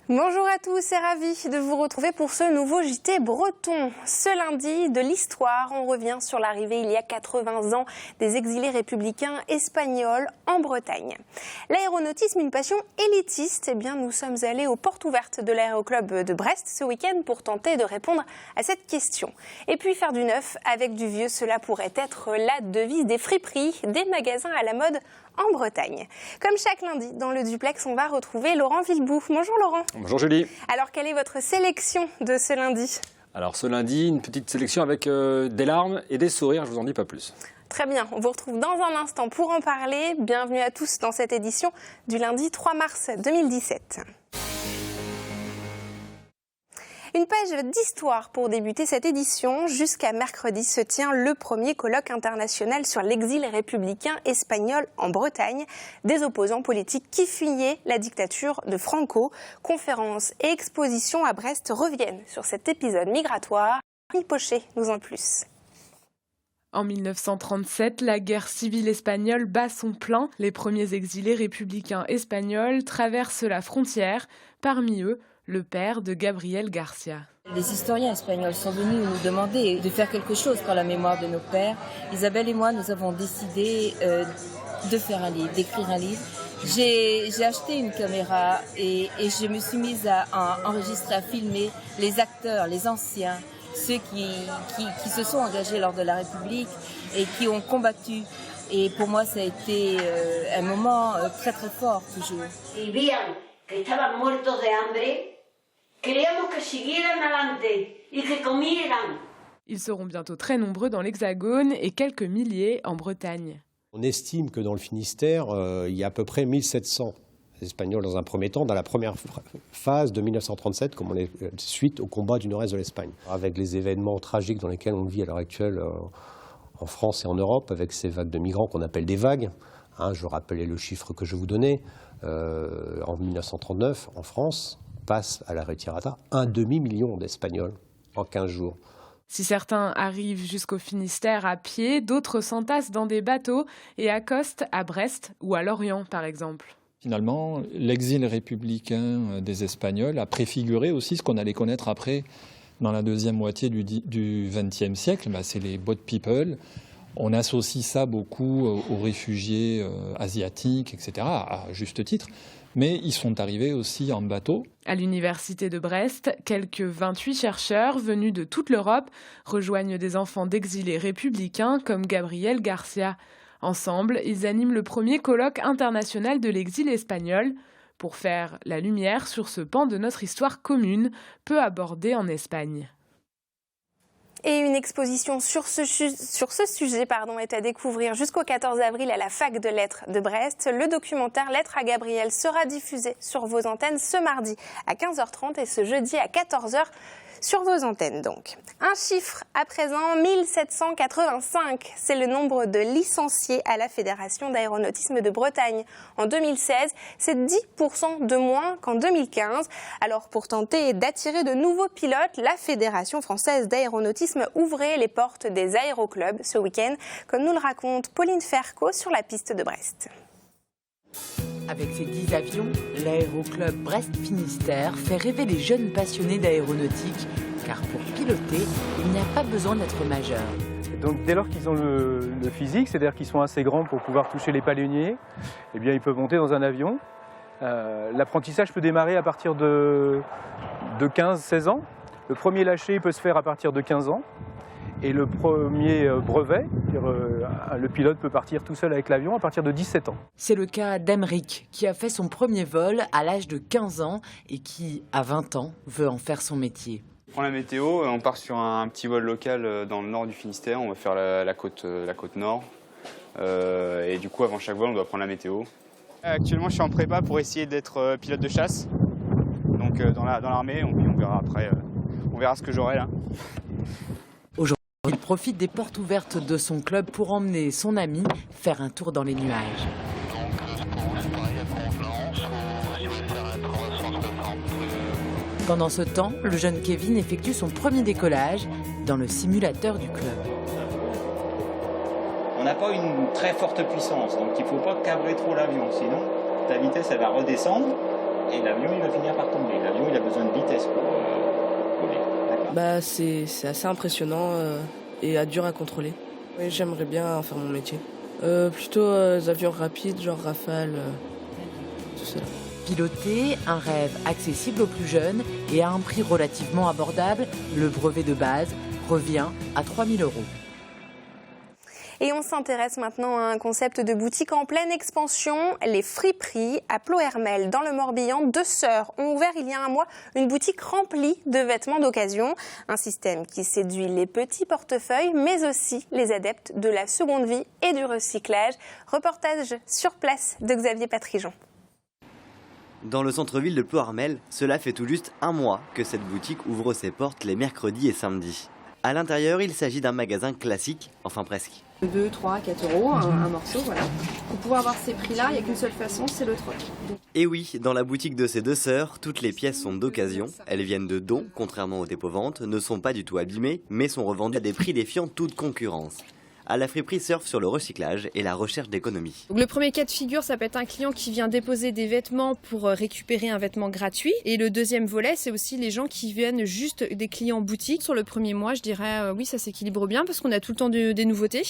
Bonjour à tous et ravi de vous retrouver pour ce nouveau JT breton. Ce lundi de l'histoire, on revient sur l'arrivée il y a 80 ans des exilés républicains espagnols en Bretagne. L'aéronautisme, une passion élitiste, eh bien nous sommes allés aux portes ouvertes de l'aéroclub de Brest ce week-end pour tenter de répondre à cette question. Et puis faire du neuf avec du vieux, cela pourrait être la devise des friperies, des magasins à la mode en Bretagne. Comme chaque lundi, dans le duplex, on va retrouver Laurent Villebout. Bonjour Laurent. Bonjour Julie. Alors, quelle est votre sélection de ce lundi ? Alors ce lundi, une petite sélection avec des larmes et des sourires, je vous en dis pas plus. Très bien, on vous retrouve dans un instant pour en parler. Bienvenue à tous dans cette édition du lundi 3 mars 2017. Une page d'histoire pour débuter cette édition. Jusqu'à mercredi se tient le premier colloque international sur l'exil républicain espagnol en Bretagne. Des opposants politiques qui fuyaient la dictature de Franco. Conférences et expositions à Brest reviennent sur cet épisode migratoire. Marie Pochet nous en plus. En 1937, la guerre civile espagnole bat son plein. Les premiers exilés républicains espagnols traversent la frontière. Parmi eux, le père de Gabriel Garcia. Les historiens espagnols sont venus nous demander de faire quelque chose pour la mémoire de nos pères. Isabelle et moi, nous avons décidé de faire un livre, d'écrire un livre. J'ai acheté une caméra et je me suis mise à enregistrer, à filmer les acteurs, les anciens, ceux qui se sont engagés lors de la République et qui ont combattu. Et pour moi, ça a été un moment très très fort toujours. Y veían que estaban muertos de hambre, queríamos que siguieran adelante y que comieran. Ils seront bientôt très nombreux dans l'Hexagone et quelques milliers en Bretagne. On estime que dans le Finistère, il y a à peu près 1700 Espagnols dans un premier temps, dans la première phase de 1937, comme on est suite au combat du nord-est de l'Espagne. Avec les événements tragiques dans lesquels on vit à l'heure actuelle en France et en Europe, avec ces vagues de migrants qu'on appelle des vagues. Je rappelais le chiffre que je vous donnais. En 1939, en France, passe à la retirada 1,5 million d'Espagnols en 15 jours. Si certains arrivent jusqu'au Finistère à pied, d'autres s'entassent dans des bateaux et accostent à Brest ou à Lorient, par exemple. Finalement, l'exil républicain des Espagnols a préfiguré aussi ce qu'on allait connaître après, dans la deuxième moitié du XXe siècle. C'est les boat people. On associe ça beaucoup aux réfugiés asiatiques, etc., à juste titre. Mais ils sont arrivés aussi en bateau. À l'université de Brest, quelques 28 chercheurs venus de toute l'Europe rejoignent des enfants d'exilés républicains comme Gabriel Garcia. Ensemble, ils animent le premier colloque international de l'exil espagnol pour faire la lumière sur ce pan de notre histoire commune, peu abordé en Espagne. Et une exposition sur ce sujet est à découvrir jusqu'au 14 avril à la Fac de Lettres de Brest. Le documentaire Lettres à Gabriel sera diffusé sur vos antennes ce mardi à 15h30 et ce jeudi à 14h sur vos antennes donc. Un chiffre à présent, 1785. C'est le nombre de licenciés à la Fédération d'aéronautisme de Bretagne. En 2016, c'est 10% de moins qu'en 2015. Alors pour tenter d'attirer de nouveaux pilotes, la Fédération française d'aéronautisme ouvrait les portes des aéroclubs ce week-end, comme nous le raconte Pauline Ferco sur la piste de Brest. Avec ses 10 avions, l'aéroclub Brest-Finistère fait rêver les jeunes passionnés d'aéronautique, car pour piloter, il n'y a pas besoin d'être majeur. Et donc dès lors qu'ils ont le physique, c'est-à-dire qu'ils sont assez grands pour pouvoir toucher les palonniers, eh bien ils peuvent monter dans un avion. L'apprentissage peut démarrer à partir de 15-16 ans. Le premier lâcher peut se faire à partir de 15 ans. Et le premier brevet, le pilote peut partir tout seul avec l'avion à partir de 17 ans. C'est le cas d'Emeric, qui a fait son premier vol à l'âge de 15 ans et qui, à 20 ans, veut en faire son métier. On prend la météo, on part sur un petit vol local dans le nord du Finistère, on va faire la côte nord. Et du coup, avant chaque vol, on doit prendre la météo. Actuellement, je suis en prépa pour essayer d'être pilote de chasse, donc dans l'armée, on verra après, on verra ce que j'aurai là. Il profite des portes ouvertes de son club pour emmener son ami faire un tour dans les nuages. Pendant ce temps, le jeune Kevin effectue son premier décollage dans le simulateur du club. On n'a pas une très forte puissance, donc il ne faut pas cabrer trop l'avion, sinon ta vitesse elle va redescendre et l'avion il va finir par tomber. L'avion il a besoin de vitesse pour voler. Bah, c'est assez impressionnant et dur à contrôler. Oui, j'aimerais bien faire mon métier. Plutôt avions rapides, genre Rafale, tout ça. Piloter, un rêve accessible aux plus jeunes et à un prix relativement abordable, le brevet de base revient à 3 000 €. Et on s'intéresse maintenant à un concept de boutique en pleine expansion, les friperies à Plohermel. Dans le Morbihan, 2 sœurs ont ouvert il y a un mois une boutique remplie de vêtements d'occasion. Un système qui séduit les petits portefeuilles, mais aussi les adeptes de la seconde vie et du recyclage. Reportage sur place de Xavier Patrigeon. Dans le centre-ville de Plohermel, cela fait tout juste un mois que cette boutique ouvre ses portes les mercredis et samedis. À l'intérieur, il s'agit d'un magasin classique, enfin presque. 2, 3, 4 euros, un morceau, voilà. Pour pouvoir avoir ces prix-là, il n'y a qu'une seule façon, c'est le troc. Et oui, dans la boutique de ces 2 sœurs, toutes les pièces sont d'occasion. Elles viennent de dons, contrairement aux dépôt-ventes, ne sont pas du tout abîmées, mais sont revendues à des prix défiant toute concurrence. À la friperie surfe sur le recyclage et la recherche d'économie. Le premier cas de figure, ça peut être un client qui vient déposer des vêtements pour récupérer un vêtement gratuit. Et le deuxième volet, c'est aussi les gens qui viennent juste des clients boutique. Sur le premier mois, je dirais oui, ça s'équilibre bien parce qu'on a tout le temps des nouveautés.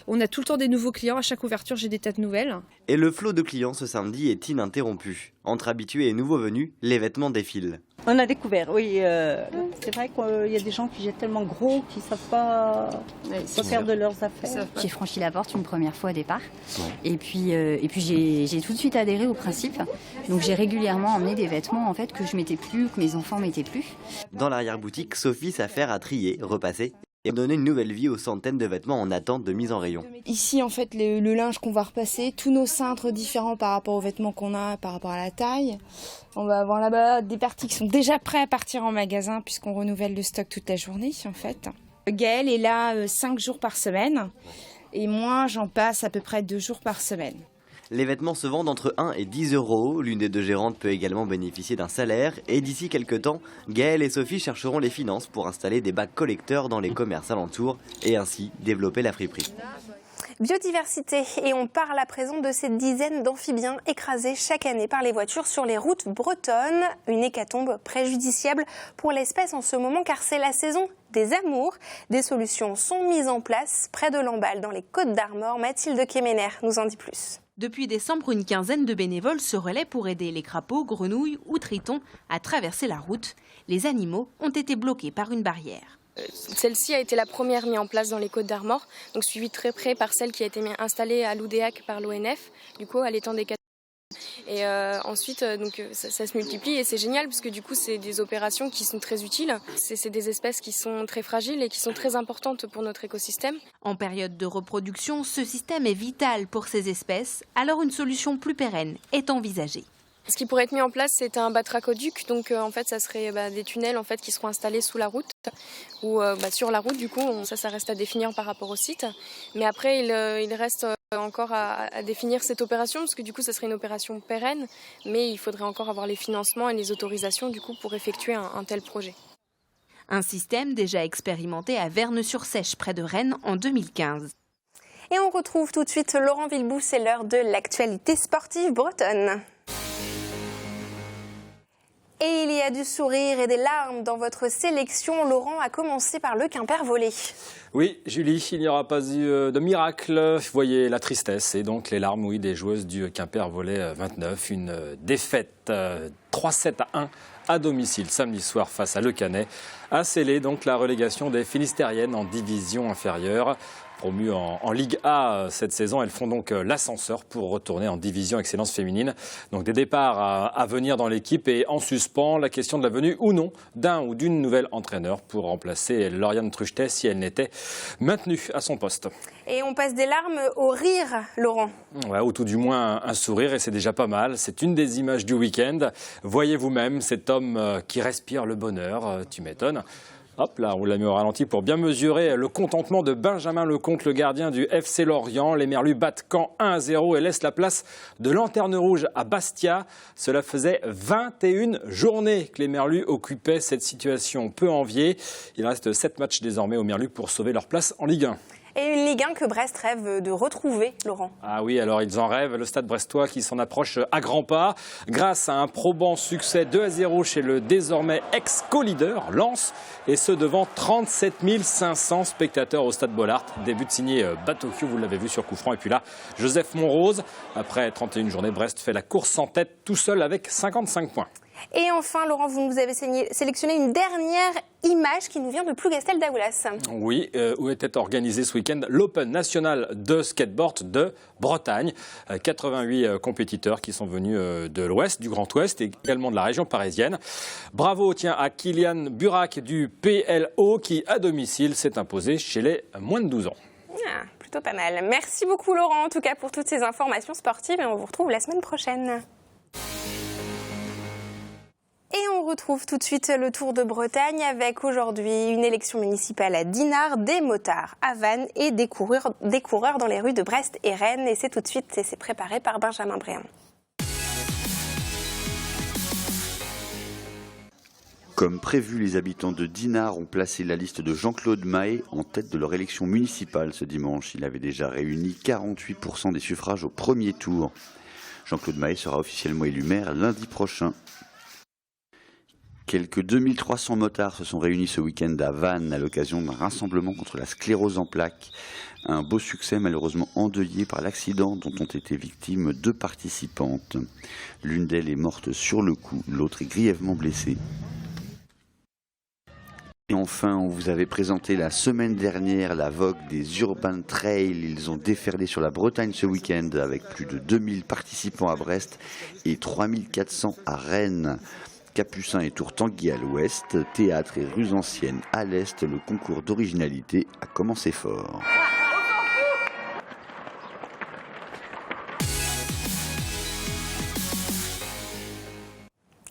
On a tout le temps des nouveaux clients. À chaque ouverture, j'ai des tas de nouvelles. Et le flot de clients ce samedi est ininterrompu. Entre habitués et nouveaux venus, les vêtements défilent. On a découvert, oui. C'est vrai qu'il y a des gens qui jettent tellement gros qu'ils ne savent pas quoi faire de leurs affaires. J'ai franchi la porte une première fois au départ. Et puis j'ai tout de suite adhéré au principe. Donc j'ai régulièrement emmené des vêtements en fait, que je mettais plus, que mes enfants mettaient plus. Dans l'arrière-boutique, Sophie s'affaire à trier, repasser et donner une nouvelle vie aux centaines de vêtements en attente de mise en rayon. Ici, en fait, le linge qu'on va repasser, tous nos cintres différents par rapport aux vêtements qu'on a, par rapport à la taille. On va avoir là-bas des parties qui sont déjà prêtes à partir en magasin puisqu'on renouvelle le stock toute la journée, en fait. Gaëlle est là 5 jours par semaine et moi, j'en passe à peu près 2 jours par semaine. Les vêtements se vendent entre 1 et 10 €. L'une des 2 gérantes peut également bénéficier d'un salaire. Et d'ici quelques temps, Gaëlle et Sophie chercheront les finances pour installer des bacs collecteurs dans les commerces alentours et ainsi développer la friperie. Biodiversité, et on parle à présent de ces dizaines d'amphibiens écrasés chaque année par les voitures sur les routes bretonnes. Une hécatombe préjudiciable pour l'espèce en ce moment car c'est la saison des amours. Des solutions sont mises en place près de Lamballe dans les Côtes-d'Armor. Mathilde Kemener nous en dit plus. Depuis décembre, une quinzaine de bénévoles se relaient pour aider les crapauds, grenouilles ou tritons à traverser la route. Les animaux ont été bloqués par une barrière. Celle-ci a été la première mise en place dans les Côtes-d'Armor, donc suivie très près par celle qui a été installée à Loudéac par l'ONF, du coup à l'étang des Catacombes. Et ensuite, ça se multiplie et c'est génial parce que du coup, c'est des opérations qui sont très utiles. C'est des espèces qui sont très fragiles et qui sont très importantes pour notre écosystème. En période de reproduction, ce système est vital pour ces espèces, alors une solution plus pérenne est envisagée. Ce qui pourrait être mis en place, c'est un batracoduc. Donc en fait, ça serait des tunnels en fait qui seront installés sous la route ou sur la route. Du coup, ça reste à définir par rapport au site. Mais après, il reste encore à définir cette opération parce que du coup, ça serait une opération pérenne. Mais il faudrait encore avoir les financements et les autorisations du coup pour effectuer un tel projet. Un système déjà expérimenté à Verne-sur-Sèche près de Rennes en 2015. Et on retrouve tout de suite Laurent Villebout, c'est l'heure de l'actualité sportive bretonne. Et il y a du sourire et des larmes dans votre sélection. Laurent a commencé par le Quimper volé. Oui, Julie, il n'y aura pas eu de miracle. Vous voyez la tristesse et donc les larmes, oui, des joueuses du Quimper volley 29. Une défaite 3-7-1 à domicile samedi soir face à Le Canet a scellé donc la relégation des Finistériennes en division inférieure. Promues en Ligue A cette saison, elles font donc l'ascenseur pour retourner en division excellence féminine. Donc des départs à venir dans l'équipe et en suspens la question de la venue ou non d'un ou d'une nouvelle entraîneur pour remplacer Lauriane Truchetet si elle n'était maintenue à son poste. Et on passe des larmes au rire, Laurent. Ouais, ou tout du moins un sourire et c'est déjà pas mal. C'est une des images du week-end. Voyez vous-même cet homme qui respire le bonheur, tu m'étonnes. Hop là, on l'a mis au ralenti pour bien mesurer le contentement de Benjamin Lecomte, le gardien du FC Lorient. Les Merlus battent Caen 1-0 et laissent la place de Lanterne Rouge à Bastia. Cela faisait 21 journées que les Merlus occupaient cette situation peu enviée. Il reste 7 matchs désormais aux Merlus pour sauver leur place en Ligue 1. Et une Ligue 1 que Brest rêve de retrouver, Laurent. Ah oui, alors ils en rêvent, le Stade brestois qui s'en approche à grands pas. Grâce à un probant succès 2-0 chez le désormais ex-co-leader, Lens, et ce devant 37 500 spectateurs au Stade Bollaert. Début de signé Batocchio, vous l'avez vu sur coup franc. Et puis là, Joseph Monrose. Après 31 journées, Brest fait la course en tête tout seul avec 55 points. Et enfin, Laurent, vous nous avez sélectionné une dernière image qui nous vient de Plougastel-Daoulas. Oui, où était organisé ce week-end l'Open national de skateboard de Bretagne. 88 compétiteurs qui sont venus de l'Ouest, du Grand Ouest et également de la région parisienne. Bravo à Kylian Burak du PLO qui, à domicile, s'est imposé chez les moins de 12 ans. Ah, plutôt pas mal. Merci beaucoup, Laurent, en tout cas, pour toutes ces informations sportives. Et on vous retrouve la semaine prochaine. Et on retrouve tout de suite le Tour de Bretagne avec aujourd'hui une élection municipale à Dinard, des motards à Vannes et des coureurs dans les rues de Brest et Rennes. Et c'est tout de suite, c'est préparé par Benjamin Bréant. Comme prévu, les habitants de Dinard ont placé la liste de Jean-Claude Mahé en tête de leur élection municipale ce dimanche. Il avait déjà réuni 48% des suffrages au premier tour. Jean-Claude Mahé sera officiellement élu maire lundi prochain. Quelques 2300 motards se sont réunis ce week-end à Vannes à l'occasion d'un rassemblement contre la sclérose en plaques. Un beau succès malheureusement endeuillé par l'accident dont ont été victimes 2 participantes. L'une d'elles est morte sur le coup, l'autre est grièvement blessée. Et enfin, on vous avait présenté la semaine dernière la vogue des Urban Trails. Ils ont déferlé sur la Bretagne ce week-end avec plus de 2000 participants à Brest et 3400 à Rennes. Capucin et Tour Tanguy à l'ouest, Théâtre et rues anciennes à l'est, le concours d'originalité a commencé fort.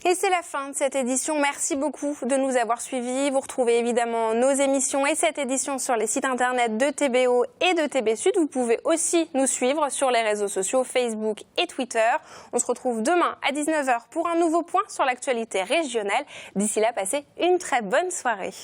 Et c'est la fin de cette édition. Merci beaucoup de nous avoir suivis. Vous retrouvez évidemment nos émissions et cette édition sur les sites internet de TBO et de TB Sud. Vous pouvez aussi nous suivre sur les réseaux sociaux Facebook et Twitter. On se retrouve demain à 19h pour un nouveau point sur l'actualité régionale. D'ici là, passez une très bonne soirée.